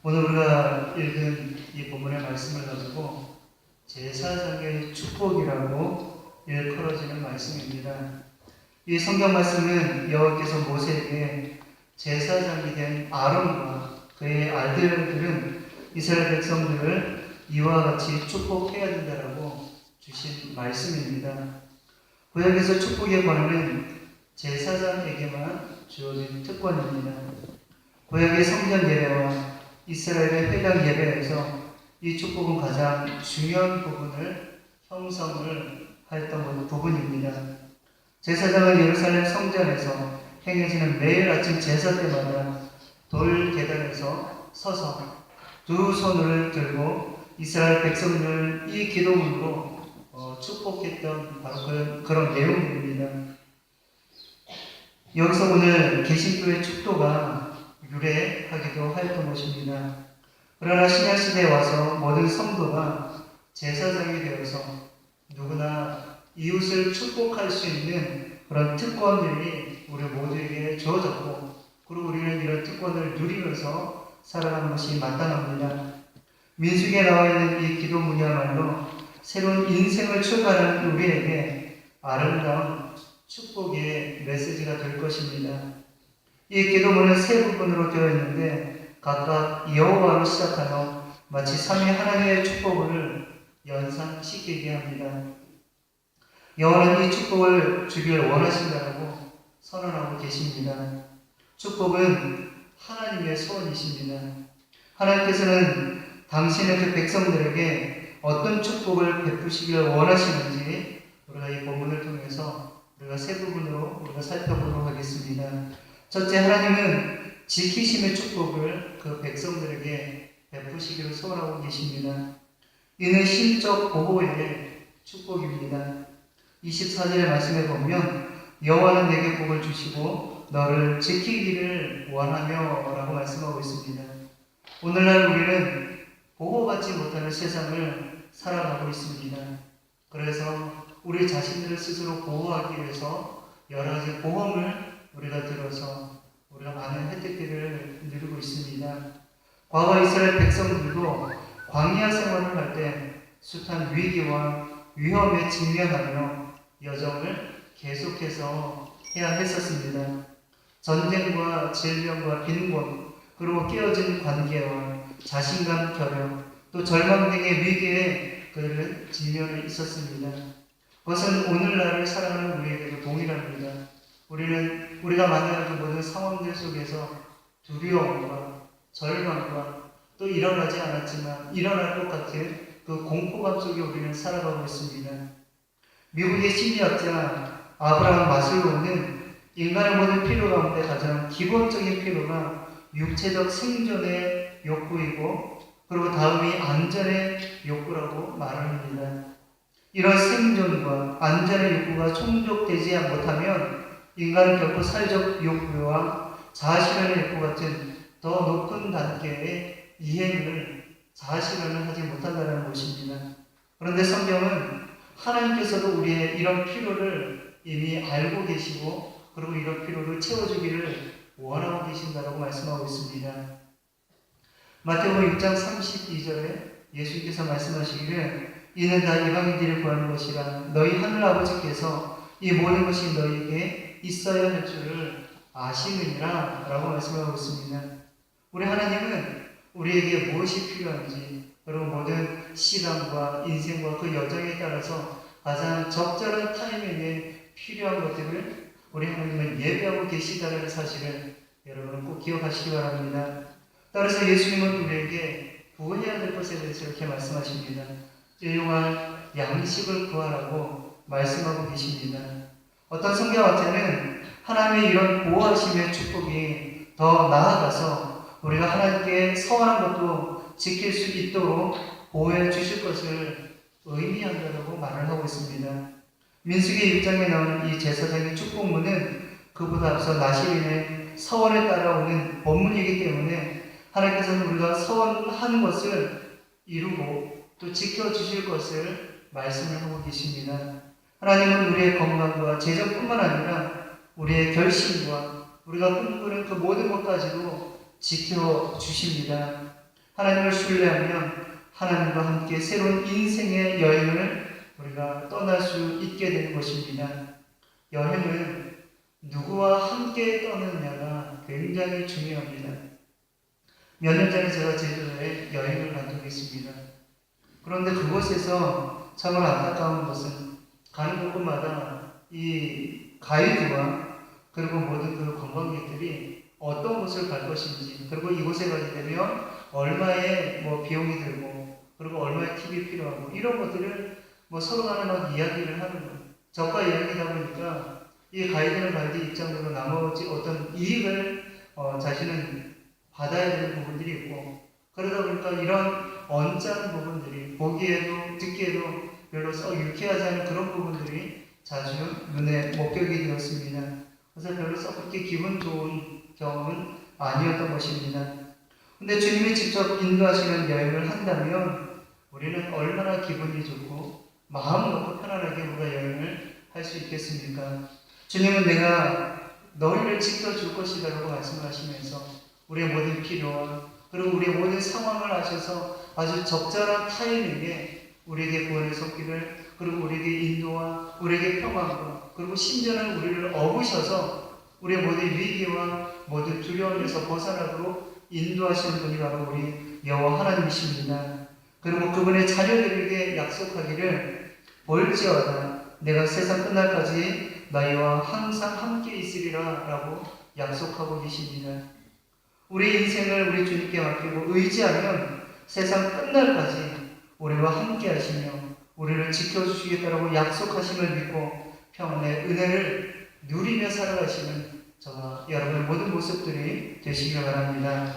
오늘 우리가 읽은 이 본문의 말씀을 가지고 제사장의 축복이라고 일컬어지는 말씀입니다. 이 성경 말씀은 여호와께서 모세에게 제사장이 된 아론과 그의 아들들은 이스라엘 백성들을 이와 같이 축복해야 된다라고 주신 말씀입니다. 구약에서 축복의 권한은 제사장에게만 주어진 특권입니다. 구약의 성전 예배와 이스라엘의 회당 예배에서 이 축복은 가장 중요한 부분을 형성을 했던 부분입니다. 제사장은 예루살렘 성전에서 행해지는 매일 아침 제사 때마다 돌 계단에서 서서 두 손을 들고 이스라엘 백성들을 이 기도문으로 축복했던 바로 그런 내용입니다. 여기서 오늘 개신교의 축도가 유래하기도 하였던 것입니다. 그러나 신약시대에 와서 모든 성도가 제사장이 되어서 누구나 이웃을 축복할 수 있는 그런 특권들이 우리 모두에게 주어졌고, 그리고 우리는 이런 특권을 누리면서 살아가는 것이 마땅합니다. 민수기에 나와 있는 이 기도문이야말로 새로운 인생을 출발하는 우리에게 아름다운 축복의 메시지가 될 것입니다. 이 기도문은 세 부분으로 되어 있는데 각각 여호와로 시작하여 마치 삼위 하나님의 축복을 연상시키게 합니다. 여호와는 이 축복을 주길 원하신다고 선언하고 계십니다. 축복은 하나님의 소원이십니다. 하나님께서는 당신의 그 백성들에게 어떤 축복을 베푸시길 원하시는지 우리가 이 본문을 통해서 우리가 세 부분으로 우리가 살펴보도록 하겠습니다. 첫째, 하나님은 지키심의 축복을 그 백성들에게 베푸시기를 소원하고 계십니다. 이는 신적 보호의 축복입니다. 24절의 말씀에 보면 여호와는 내게 복을 주시고 너를 지키기를 원하며 라고 말씀하고 있습니다. 오늘날 우리는 보호받지 못하는 세상을 살아가고 있습니다. 그래서 우리 자신들을 스스로 보호하기 위해서 여러 가지 보험을 우리가 들어서 우리가 많은 혜택들을 누리고 있습니다. 과거 이스라엘 백성들도 광야 생활을 할 때 숱한 위기와 위험에 직면하며 여정을 계속해서 해야 했었습니다. 전쟁과 질병과 빈곤, 그리고 깨어진 관계와 자신감 결여, 또 절망 등의 위기에 그들은 직면해 있었습니다. 그것은 오늘날을 살아가는 우리에게도 동일합니다. 우리가 만나는 모든 상황들 속에서 두려움과 절망과 또 일어나지 않았지만 일어날 것 같은 그 공포감 속에 우리는 살아가고 있습니다. 미국의 심리학자 아브라함 마슬로우는 인간의 모든 필요 가운데 가장 기본적인 필요가 육체적 생존의 욕구이고, 그리고 다음이 안전의 욕구라고 말합니다. 이런 생존과 안전의 욕구가 충족되지 못하면 인간은 결코 사회적 욕구와 자아실현의 욕구 같은 더 높은 단계의 이행을 자아실현을 하지 못한다는 것입니다. 그런데 성경은 하나님께서도 우리의 이런 필요를 이미 알고 계시고, 그리고 이런 필요를 채워주기를 원하고 계신다고 말씀하고 있습니다. 마태복음 6장 32절에 예수께서 말씀하시기를 이는 다 이방인들이 구하는 것이라 너희 하늘 아버지께서 이 모든 것이 너희에게 있어야 할 줄을 아시느니라 라고 말씀하고 있습니다. 우리 하나님은 우리에게 무엇이 필요한지, 그리고 모든 시간과 인생과 그 여정에 따라서 가장 적절한 타이밍에 필요한 것들을 우리 하나님은 예배하고 계시다는 사실을 여러분은 꼭 기억하시기 바랍니다. 따라서 예수님은 우리에게 구해야 될 것에 대해서 이렇게 말씀하십니다. 일용할 양식을 구하라고 말씀하고 계십니다. 어떤 성경학자는 하나님의 이런 보호하심의 축복이 더 나아가서 우리가 하나님께 서원한 것도 지킬 수 있도록 보호해 주실 것을 의미한다고 말을 하고 있습니다. 민수기 6장에 나오는 이 제사장의 축복문은 그보다 앞서 나시린의 서원에 따라오는 본문이기 때문에 하나님께서는 우리가 서원하는 것을 이루고 또 지켜주실 것을 말씀을 하고 계십니다. 하나님은 우리의 건강과 재정뿐만 아니라 우리의 결심과 우리가 꿈꾸는 그 모든 것까지도 지켜주십니다. 하나님을 신뢰하면 하나님과 함께 새로운 인생의 여행을 우리가 떠날 수 있게 되는 것입니다. 여행은 누구와 함께 떠느냐가 굉장히 중요합니다. 몇 년 전에 제가 제주도에 여행을 간 적이 있습니다. 그런데 그곳에서 참으로 안타까운 것은 가는 곳마다 이 가이드와 그리고 모든 그 관광객들이 어떤 곳을 갈 것인지, 그리고 이곳에 가게 되면 얼마의 비용이 들고, 그리고 얼마의 팁이 필요하고, 이런 것들을 서로 간에 막 이야기를 하는 거예요. 저가 이야기다 보니까 이 가이드는 가이드 입장으로 나머지 어떤 이익을 자신은 받아야 되는 부분들이 있고, 그러다 보니까 이런 언짢은 부분들이 보기에도 듣기에도 별로 썩 유쾌하지 않은 그런 부분들이 자주 눈에 목격이 되었습니다. 그래서 별로 썩 그렇게 기분 좋은 경험은 아니었던 것입니다. 근데 주님이 직접 인도하시는 여행을 한다면 우리는 얼마나 기분이 좋고 마음 놓고 편안하게 우리가 여행을 할 수 있겠습니까? 주님은 내가 너희를 지켜줄 것이다 라고 말씀하시면서 우리의 모든 필요와 그리고 우리의 모든 상황을 아셔서 아주 적절한 타이밍에 우리에게 구원의 손길을, 그리고 우리에게 인도와 우리에게 평안과 그리고 심지어는 우리를 업으셔서 우리의 모든 위기와 모든 두려움에서 벗어나도록 인도하시는 분이 바로 우리 여호와 하나님이십니다. 그리고 그분의 자녀들에게 약속하기를 볼지어다 내가 세상 끝날까지 너희와 항상 함께 있으리라 라고 약속하고 계십니다. 우리 인생을 우리 주님께 맡기고 의지하면 세상 끝날까지 우리와 함께 하시며 우리를 지켜주시겠다라고 약속하심을 믿고 평안의 은혜를 누리며 살아가시는 저와 여러분의 모든 모습들이 되시길 바랍니다.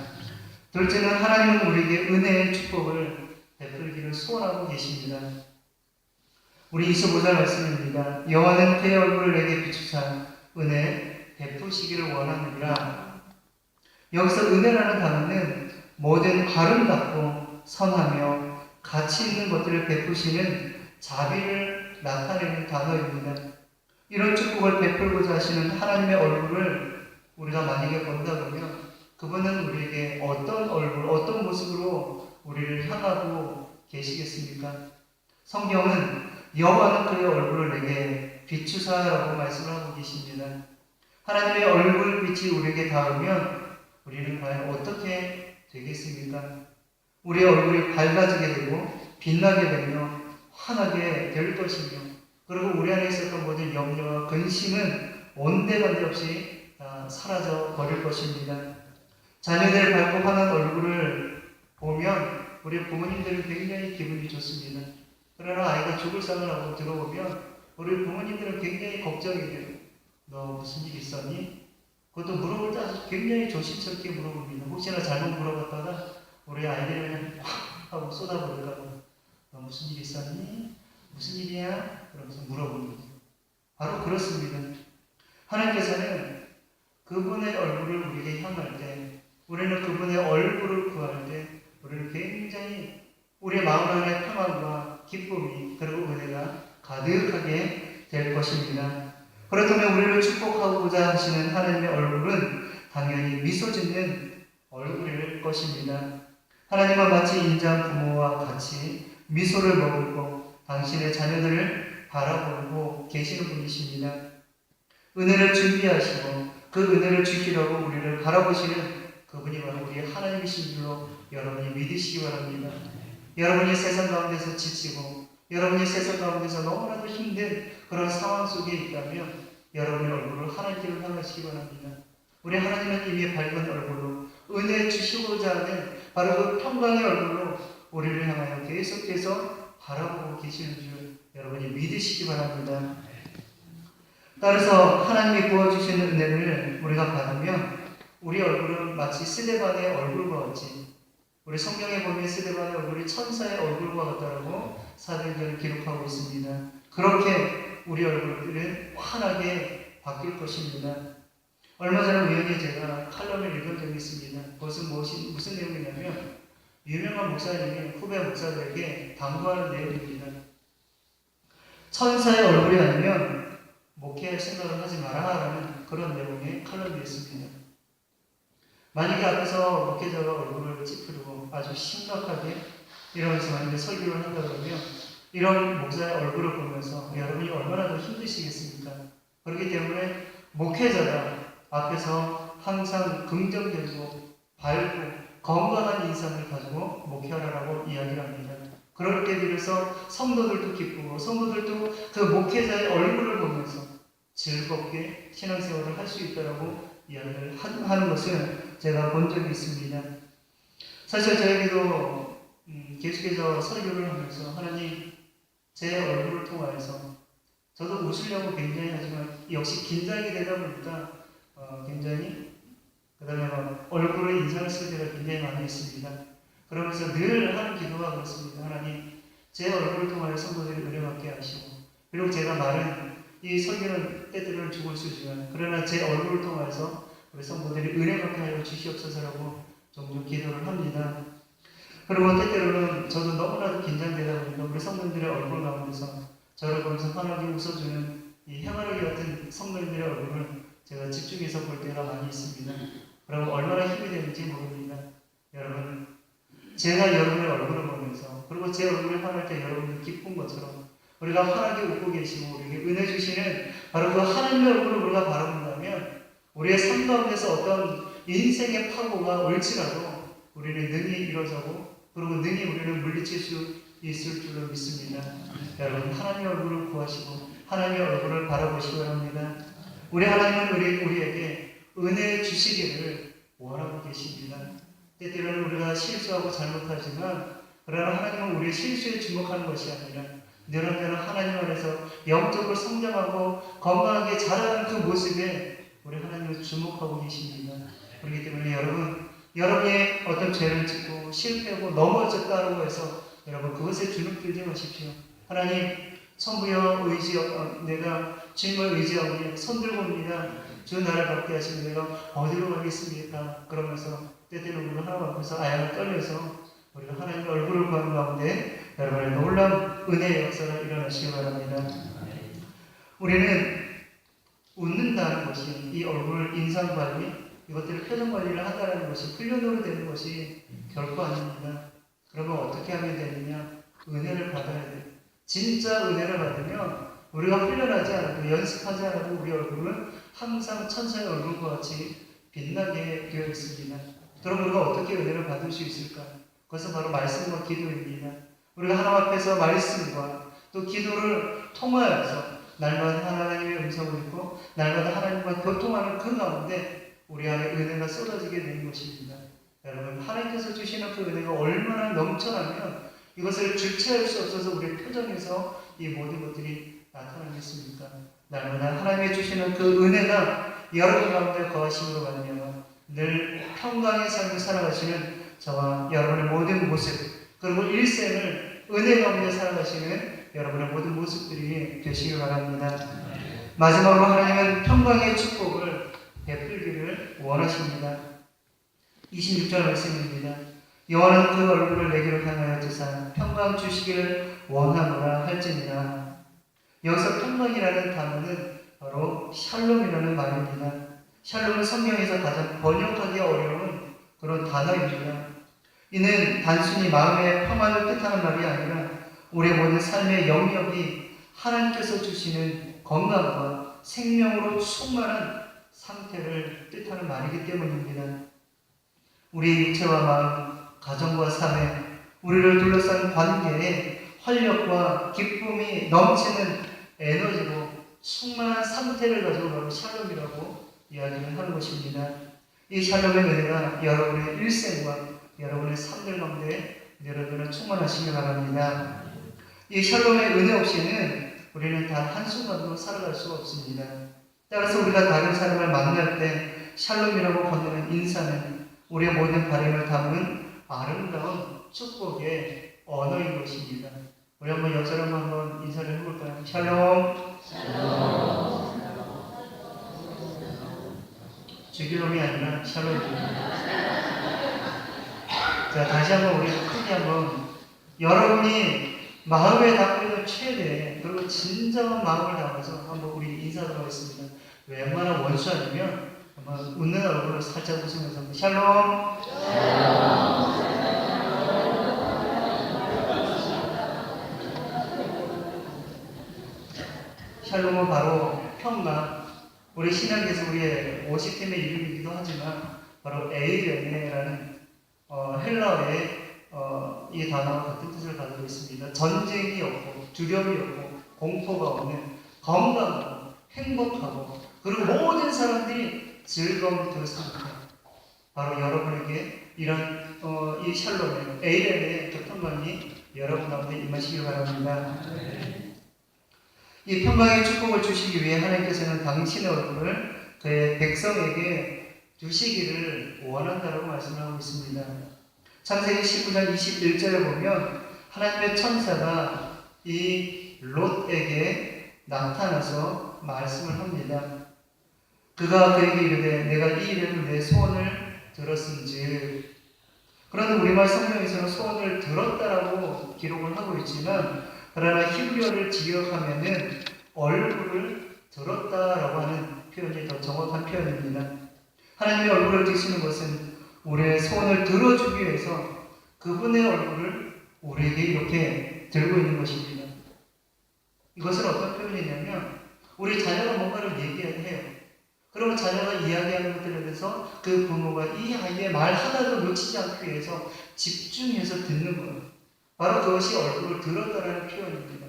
둘째는 하나님은 우리에게 은혜의 축복을 베풀기를 소원하고 계십니다. 우리 25절 말씀입니다. 여호와는 그의 얼굴을 내게 비추사 은혜 베푸시기를 원하느니라. 여기서 은혜라는 단어는 모든 아름답고 선하며 가치 있는 것들을 베푸시는 자비를 나타내는 단어입니다. 이런 축복을 베풀고자 하시는 하나님의 얼굴을 우리가 만약에 본다 보면 그분은 우리에게 어떤 얼굴, 어떤 모습으로 우리를 향하고 계시겠습니까? 성경은 여호와는 그의 얼굴을 내게 비추사라고 말씀을 하고 계십니다. 하나님의 얼굴빛이 우리에게 닿으면 우리는 과연 어떻게 되겠습니까? 우리의 얼굴이 밝아지게 되고 빛나게 되며 환하게 될 것이며, 그리고 우리 안에 있었던 모든 염려와 근심은 온데간데 없이 다 사라져 버릴 것입니다. 자녀들 밝고 환한 얼굴을 보면 우리 부모님들은 굉장히 기분이 좋습니다. 그러나 아이가 죽을 상을 하고 들어오면 우리 부모님들은 굉장히 걱정이 돼요. 너 무슨 일 있었니? 그것도 물어볼 때 아주 굉장히 조심스럽게 물어봅니다. 혹시나 잘못 물어봤다가 우리 아이들이 그냥 확 하고 쏟아버릴까봐 너 무슨 일 있었니? 무슨 일이야? 그러면서 물어봅니다. 바로 그렇습니다. 하나님께서는 그분의 얼굴을 우리에게 향할 때, 우리는 그분의 얼굴을 구할 때 우리는 굉장히 우리의 마음 안에 평안과 기쁨이 그리고 은혜가 가득하게 될 것입니다. 그렇다면 우리를 축복하고자 하시는 하나님의 얼굴은 당연히 미소 짓는 얼굴일 것입니다. 하나님은 마치 인자한 부모와 같이 미소를 머금고 당신의 자녀들을 바라보고 계시는 분이십니다. 은혜를 준비하시고 그 은혜를 주시려고 우리를 바라보시는 그분이 바로 우리 하나님이신 줄로 여러분이 믿으시기 바랍니다. 여러분이 세상 가운데서 지치고 여러분이 세상 가운데서 너무나도 힘든 그런 상황 속에 있다면 여러분의 얼굴을 하나님께로 향하시기 바랍니다. 우리 하나님은 이미 밝은 얼굴로 은혜 주시고자 하는 바로 그 평강의 얼굴로 우리를 향하여 계속해서 바라보고 계시는 줄 여러분이 믿으시기 바랍니다. 따라서 하나님이 부어주시는 은혜를 우리가 받으면 우리 얼굴은 마치 스데반의 얼굴과 같이, 우리 성경에 보면 스데반의 얼굴이 천사의 얼굴과 같다고 사도행전을 기록하고 있습니다. 그렇게 우리 얼굴들은 환하게 바뀔 것입니다. 얼마 전에 우연히 제가 칼럼을 읽은 적이 있습니다. 그것은 무슨 내용이냐면 유명한 목사님이 후배 목사들에게 당부하는 내용입니다. 천사의 얼굴이 아니면 목회할 생각을 하지 마라 라는 그런 내용의 칼럼이었습니다. 만약에 앞에서 목회자가 얼굴을 찌푸리고 아주 심각하게 이러면서 만약에 설교를 한다 그러면 이런 목사의 얼굴을 보면서 여러분이 얼마나 더 힘드시겠습니까? 그렇기 때문에 목회자가 앞에서 항상 긍정되고 밝고 건강한 인상을 가지고 목회하라고 이야기를 합니다. 그럴 때 비로소 성도들도 기쁘고 성도들도 그 목회자의 얼굴을 보면서 즐겁게 신앙생활을 할 수 있다라고 이야기를 하는 것을 제가 본 적이 있습니다. 사실 저에게도 계속해서 설교를 하면서 하나님 제 얼굴을 통하여서 저도 웃으려고 굉장히 하지만 역시 긴장이 되다 보니까 굉장히 그 다음에 얼굴에 인상을 쓸 때가 굉장히 많이 있습니다. 그러면서 늘 하는 기도가 그렇습니다. 하나님 제 얼굴을 통하여 성도들이 은혜받게 하시고 그리고 제가 말은 이 설교는 때때로는 죽을 수 있지만 그러나 제 얼굴을 통해서 우리 성도들이 은혜받게 하여 주시옵소서라고 종종 기도를 합니다. 그리고 때때로는 저도 너무나도 긴장되다 보니까 우리 성도들의 얼굴 가운데서 저를 보면서 환하게 웃어주는 이 해바라기 같은 성도들의 얼굴을 제가 집중해서 볼 때가 많이 있습니다. 그럼 얼마나 힘이 되는지 모릅니다. 여러분, 제가 여러분의 얼굴을 보면서 그리고 제 얼굴을 환할 때 여러분이 기쁜 것처럼 우리가 환하게 웃고 계시고 우리에게 은혜 주시는 바로 그 하나님의 얼굴을 우리가 바라본다면 우리의 삶 가운데서 어떤 인생의 파고가 올지라도 우리는 능히 일어서고 그리고 능히 우리는 물리칠 수 있을 줄로 믿습니다. 여러분 하나님의 얼굴을 구하시고 하나님의 얼굴을 바라보시기 바랍니다. 우리 하나님은 우리에게 은혜 주시기를 원하고 계십니다. 때때로는 우리가 실수하고 잘못하지만 그러나 하나님은 우리의 실수에 주목하는 것이 아니라 늘 언제나 하나님 안에서 영적으로 성장하고 건강하게 자라는 그 모습에 우리 하나님을 주목하고 계십니다. 그렇기 때문에 여러분의 어떤 죄를 짓고 실패하고 넘어졌다고 해서 여러분 그것에 주눅들지 마십시오. 하나님 선부여 의지여 내가 주님을 의지하고 손들고 옵니다. 주 나를 받게 하시면 내가 어디로 가겠습니까? 그러면서 때때로 우리가 하나님 앞에서 아양을 떨려서 우리가 하나님의 얼굴을 보는 가운데 여러분의 놀라운 은혜의 역사가 일어나시기 바랍니다. 우리는 웃는다는 것이 이 얼굴 인상 관리 이것들을 표정 관리를 한다는 것이 훈련으로 되는 것이 결코 아닙니다. 그러면 어떻게 하면 되느냐? 은혜를 받아야 돼요. 진짜 은혜를 받으면 우리가 훈련하지 않아도 연습하지 않아도 우리 얼굴은 항상 천사의 얼굴과 같이 빛나게 되어 있습니다. 그럼 우리가 어떻게 은혜를 받을 수 있을까? 그것은 바로 말씀과 기도입니다. 우리가 하나님 앞에서 말씀과 또 기도를 통하여서 날마다 하나님의 음성을 듣고 날마다 하나님과 교통하는 그 가운데 우리 안에 은혜가 쏟아지게 되는 것입니다. 여러분 하나님께서 주시는 그 은혜가 얼마나 넘쳐나면 이것을 주체할 수 없어서 우리의 표정에서 이 모든 것들이 나타나겠습니까? 날마다 하나님이 주시는 그 은혜가 여러분 가운데 거하심으로 말미암아 늘 평강의 삶을 살아가시는 저와 여러분의 모든 모습 그리고 일생을 은혜 가운데 살아가시는 여러분의 모든 모습들이 되시길 바랍니다. 마지막으로 하나님은 평강의 축복을 베풀기를 원하십니다. 26절 말씀입니다. 여호와는 그 얼굴을 내게로 향하여 드사 평강 주시기를 원하노라 할지니라. 여기서 평강이라는 단어는 바로 샬롬이라는 말입니다. 샬롬은 성경에서 가장 번역하기 어려운 그런 단어입니다. 이는 단순히 마음의 평안을 뜻하는 말이 아니라 우리의 모든 삶의 영역이 하나님께서 주시는 건강과 생명으로 충만한 상태를 뜻하는 말이기 때문입니다. 우리의 육체와 마음, 가정과 사회, 우리를 둘러싼 관계에 활력과 기쁨이 넘치는 에너지로 충만한 상태를 가지고 바로 샬롬이라고 이야기를 하는 것입니다. 이 샬롬의 은혜가 여러분의 일생과 여러분의 삶들 가운데 여러분은 충만하시기 바랍니다. 이 샬롬의 은혜 없이는 우리는 단 한순간도 살아갈 수가 없습니다. 따라서 우리가 다른 사람을 만날 때 샬롬이라고 건네는 인사는 우리의 모든 바람을 담은 아름다운 축복의 언어인 것입니다. 우리 한번 옆사람 한번 인사를 해볼까요? 샬롬. 샬롬. 주기롬이 아니라 샬롬입니다. 자, 다시 한번 우리 크게 한번 여러분이 마음에 담고 있는 최대 그리고 진정한 마음을 담아서 한번 우리 인사하도록 하겠습니다. 웬만한 원수 아니면 한번 웃는 얼굴로 살짝 웃으면서 샬롬. 샬롬. 그러면 바로 평강, 우리 신약에서 우리의 워시팀의 이름이기도 하지만 바로 에이레네라는 헬라어의 이 단어와 같은 뜻을 가지고 있습니다. 전쟁이 없고 두려움이 없고 공포가 없는 건강하고 행복하고 그리고 모든 사람들이 즐거움을 들었습니다. 바로 여러분에게 이런 이 샬롬의 에이레네의 그 평강이 여러분 가운데 임하시길 바랍니다. 이 평강의 축복을 주시기 위해 하나님께서는 당신의 얼굴을 그의 백성에게 주시기를 원한다라고 말씀하고 있습니다. 창세기 19장 21절에 보면 하나님의 천사가 이 롯에게 나타나서 말씀을 합니다. 그가 그에게 이르되 내가 이 일에는 내 소원을 들었은즉. 그런데 우리말 성경에서는 소원을 들었다라고 기록을 하고 있지만 그러나 히브리어를 직역하면은 얼굴을 들었다라고 하는 표현이 더 정확한 표현입니다. 하나님의 얼굴을 드시는 것은 우리의 소원을 들어주기 위해서 그분의 얼굴을 우리에게 이렇게 들고 있는 것입니다. 이것은 어떤 표현이냐면 우리 자녀가 뭔가를 얘기해요. 그러면 자녀가 이야기하는 것들에 대해서 그 부모가 이 아이의 말 하나도 놓치지 않기 위해서 집중해서 듣는 거예요. 바로 그것이 얼굴을 들었다라는 표현입니다.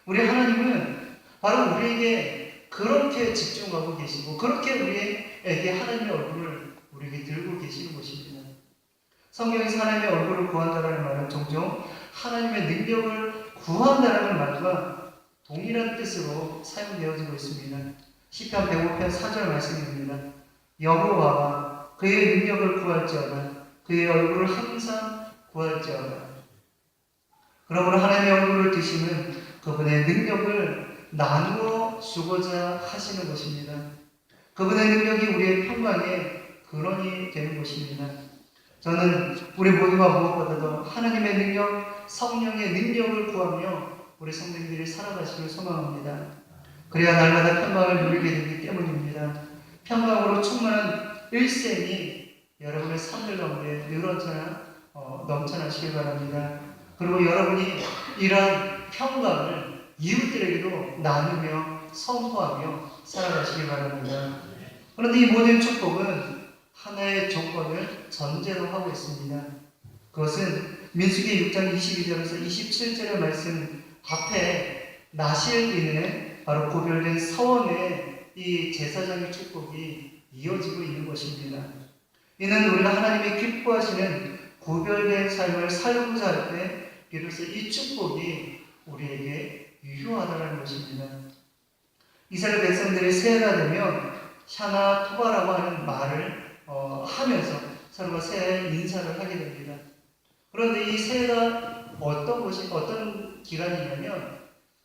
우리 하나님은 바로 우리에게 그렇게 집중하고 계시고 그렇게 우리에게 하나님의 얼굴을 우리에게 들고 계시는 것입니다. 성경에서 하나님의 얼굴을 구한다라는 말은 종종 하나님의 능력을 구한다라는 말과 동일한 뜻으로 사용되어지고 있습니다. 시편 105편 4절 말씀입니다. 여호와와 그의 능력을 구할지어다. 그의 얼굴을 항상 구할지어다. 그러므로 하나님의 얼굴을 드시는 그분의 능력을 나누어 주고자 하시는 것입니다. 그분의 능력이 우리의 평강의 근원이 되는 것입니다. 저는 우리 모두가 무엇보다도 하나님의 능력, 성령의 능력을 구하며 우리 성도님들이 살아가시길 소망합니다. 그래야 날마다 평강을 누리게 되기 때문입니다. 평강으로 충만한 일생이 여러분의 삶들 가운데 넘쳐나시길 바랍니다. 그리고 여러분이 이러한 평강을 이웃들에게도 나누며 선포하며 살아가시길 바랍니다. 그런데 이 모든 축복은 하나의 조건을 전제로 하고 있습니다. 그것은 민수기 6장 22절에서 27절의 말씀 앞에 나실인의 바로 구별된 서원의 이 제사장의 축복이 이어지고 있는 것입니다. 이는 우리가 하나님이 기뻐하시는 구별된 삶을 살고자 할 때 비로소 이 축복이 우리에게 유효하다는 것입니다. 이스라엘 백성들이 새해가 되면 샤나 토바라고 하는 말을 하면서 서로가 새해 인사를 하게 됩니다. 그런데 이 새해가 어떤 기간이냐면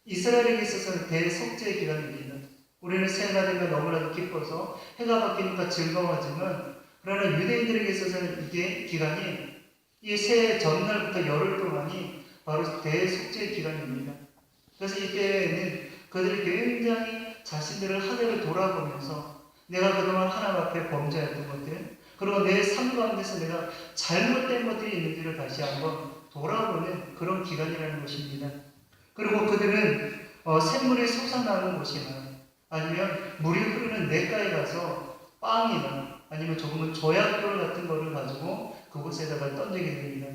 이스라엘에게 있어서는 대속죄의 기간입니다. 우리는 새해가 되면 너무나도 기뻐서 해가 바뀌니까 즐거워하지만 그러나 유대인들에게 있어서는 이게 기간이 이 새해 전날부터 열흘 동안이 바로 대속죄의 기간입니다. 그래서 이때에는 그들이 굉장히 자신들을 하늘을 돌아보면서 내가 그동안 하나님 앞에 범죄했던 것들 그리고 내 삶 가운데서 내가 잘못된 것들이 있는지를 다시 한번 돌아보는 그런 기간이라는 것입니다. 그리고 그들은 샘물이 솟아나는 곳이나 아니면 물이 흐르는 냇가에 가서 빵이나 아니면 조금은 조약돌 같은 거를 가지고 그곳에다가 던지게 됩니다.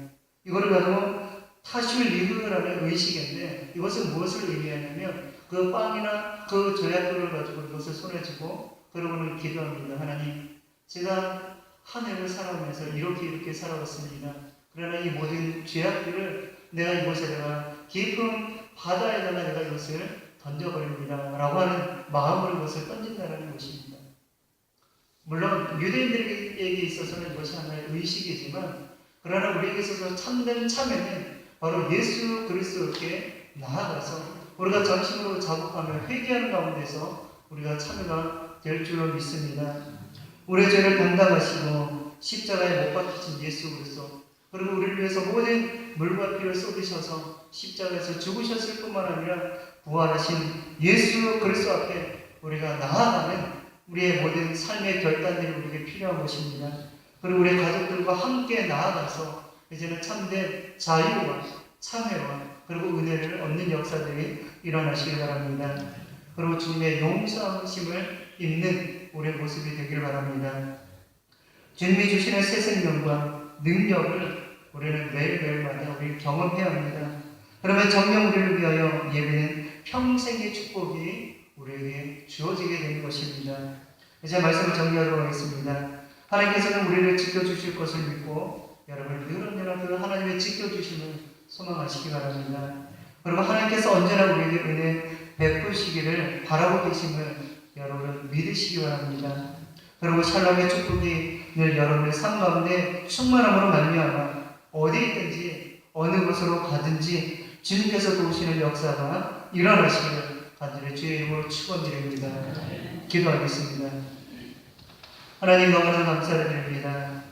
이거를 가지고 타슐리흐라는 의식인데 이것은 무엇을 의미하냐면 그 빵이나 그 조약돌을 가지고 이것을 손에 쥐고 그러고는 기도합니다. 하나님, 제가 한 해를 살아오면서 이렇게 살아왔습니다. 그러나 이 모든 죄악들을 내가 이곳에다가 깊은 바다에다가 내가 이것을 던져버립니다. 라고 하는 마음으로 이것을 던진다는 것입니다. 물론 유대인들에게 있어서는 이것이 하나의 의식이지만 그러나 우리에게 있어서 참된 참회는 바로 예수 그리스도께 나아가서 우리가 전심으로 자복하며 회개하는 가운데서 우리가 참회가 될 줄로 믿습니다. 우리의 죄를 담당하시고 십자가에 못 박히신 예수 그리스도 그리고 우리를 위해서 모든 물과 피를 쏟으셔서 십자가에서 죽으셨을 뿐만 아니라 부활하신 예수 그리스도 앞에 우리가 나아가는 우리의 모든 삶의 결단들이 우리에게 필요한 것입니다. 그리고 우리 가족들과 함께 나아가서 이제는 참된 자유와 참회와 그리고 은혜를 얻는 역사들이 일어나시기 바랍니다. 그리고 주님의 용서하심을 입는 우리의 모습이 되길 바랍니다. 주님이 주시는 새 생명과 능력을 우리는 매일매일마다 우리 경험해야 합니다. 그러면 정녕 우리를 위하여 예배는 평생의 축복이 우리에게 주어지게 되는 것입니다. 이제 말씀을 정리하도록 하겠습니다. 하나님께서는 우리를 지켜주실 것을 믿고 여러분 늘 언제나 그 하나님의 지켜주심을 소망하시기 바랍니다. 그리고 하나님께서 언제나 우리에게 은혜 베푸시기를 바라고 계심을 여러분 믿으시기 바랍니다. 그리고 샬롬의 축복이 늘 여러분의 삶 가운데 충만함으로 말미암아 어디 있든지 어느 곳으로 가든지 주님께서 도우시는 역사가 일어나시기를 간절히 주의 이름으로 축원드립니다. 기도하겠습니다. 하나님 너무나 감사드립니다.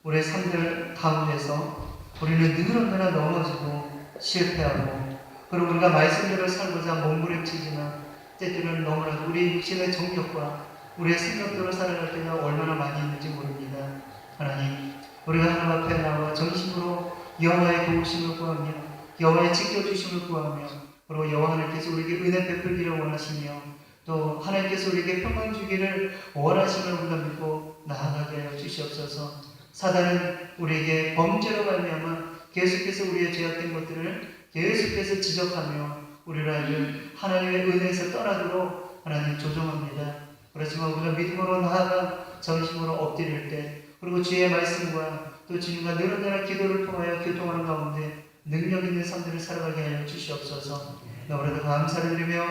우리의 삶들 가운데서 우리는 늘 언제나 넘어지고 실패하고 그리고 우리가 말씀대로 살고자 몸부림치지만 때때로는 너무나도 우리 육신의 정욕과 우리의 생각대로 살아갈 때가 얼마나 많이 있는지 모릅니다. 하나님 우리가 하나님 앞에 나와 전심으로 여호와의 도우심을 구하며 여호와의 지켜주심을 구하며 그리고 여호와 하나님께서 우리에게 은혜 베풀기를 원하시며 또 하나님께서 우리에게 평강 주기를 원하심을 우리가 믿고 나아가게 하여 주시옵소서. 사단은 우리에게 범죄로 말미암아 계속해서 우리의 죄악된 것들을 계속해서 지적하며 우리를 하여금 하나님의 은혜에서 떠나도록 하나님 조종합니다. 그렇지만 우리가 믿음으로 나아가 전심으로 엎드릴 때 그리고 주의 말씀과 또 주님과 늘 언제나 기도를 통하여 교통하는 가운데 능력 있는 삶들을 살아가게 하여 주시옵소서. 너무나도 감사를 드리며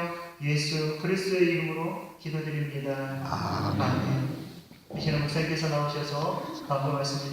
예수 그리스도의 이름으로 기도드립니다. 아멘. 이신의 목사님께서 나오셔서 다음과 말씀을